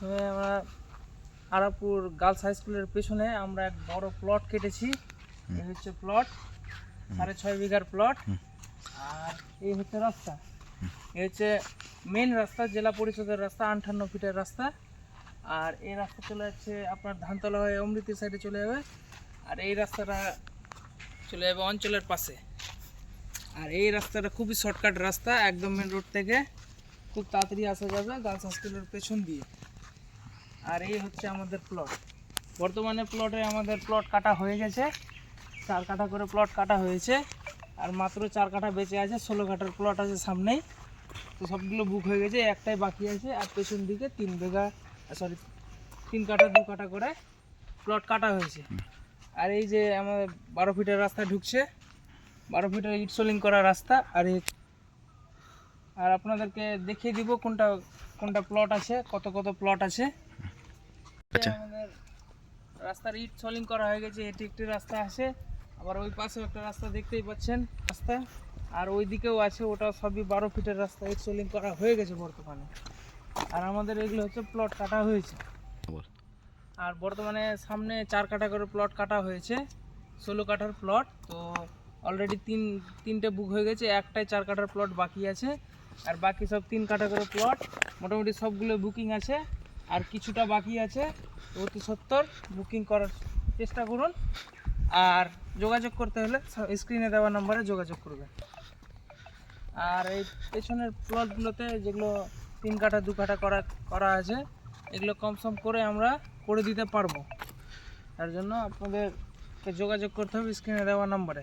প্রথমে আমরা Arapur girls high স্কুলের পেছনে আমরা এক বড় প্লট কেটেছি। এই হচ্ছে প্লট, 6.5 বিঘার প্লট। আর এই হচ্ছে রাস্তা, এই হচ্ছে মেন রাস্তা, জেলা পরিষদের রাস্তা, 58 ফিটের রাস্তা। আর এই রাস্তা চলে যাচ্ছে আপনার ধানতলা হয়ে অমৃতি সাইডে চলে যাবে। আর এই রাস্তাটা চলে যাবে অঞ্চলের পাশে। আর এই রাস্তাটা খুবই শর্টকাট রাস্তা, একদম মেন রোড থেকে খুব তাড়াতাড়ি আসা যাবে গার্লস হাই স্কুলের পেছন দিয়ে। আর এই হচ্ছে আমাদের প্লট। বর্তমানে প্লটে আমাদের প্লট কাটা হয়ে গেছে, 4 কাঠা করে প্লট কাটা হয়েছে। আর মাত্র 4 কাঠা বেঁচে আছে, 16 কাঠার প্লট আছে সামনেই। তো সবগুলো বুক হয়ে গেছে, একটাই বাকি আছে। আর পেছন দিকে 3 কাঠা 2 কাঠা করে প্লট কাটা হয়েছে। আর এই যে আমাদের 12 ফিটের রাস্তা ঢুকছে, 12 ফিটের ইট সোলিং করা রাস্তা। আর আপনাদেরকে দেখিয়ে দিব কোনটা কোনটা প্লট আছে, কত কত প্লট আছে। আমাদের রাস্তার ইট সোলিং করা হয়ে গেছে, এটি একটি রাস্তা আছে। আবার ওই পাশেও একটা রাস্তা দেখতেই পাচ্ছেন রাস্তা, আর ওই দিকেও আছে, ওটা সবই 12 ফিটের রাস্তা, ইট সোলিং করা হয়ে গেছে বর্তমানে। আর আমাদের এগুলো হচ্ছে প্লট কাটা হয়েছে। আর বর্তমানে সামনে 4 কাঠা করে প্লট কাটা হয়েছে, 16 কাঠার প্লট। তো অলরেডি তিনটে বুক হয়ে গেছে, একটাই 4 কাঠার প্লট বাকি আছে। আর বাকি সব 3 কাঠা করে প্লট, মোটামুটি সবগুলো বুকিং আছে। আর কিছুটা বাকি আছে, অতি সত্বর বুকিং করার চেষ্টা করুন। আর যোগাযোগ করতে হলে স্ক্রিনে দেওয়া নম্বরে যোগাযোগ করবেন। আর এই পেছনের প্লটগুলোতে যেগুলো 3 কাঠা 2 কাঠা করা আছে, এগুলো কমসম করে আমরা করে দিতে পারবো। তার জন্য আপনাদেরকে যোগাযোগ করতে হবে স্ক্রিনে দেওয়া নম্বরে।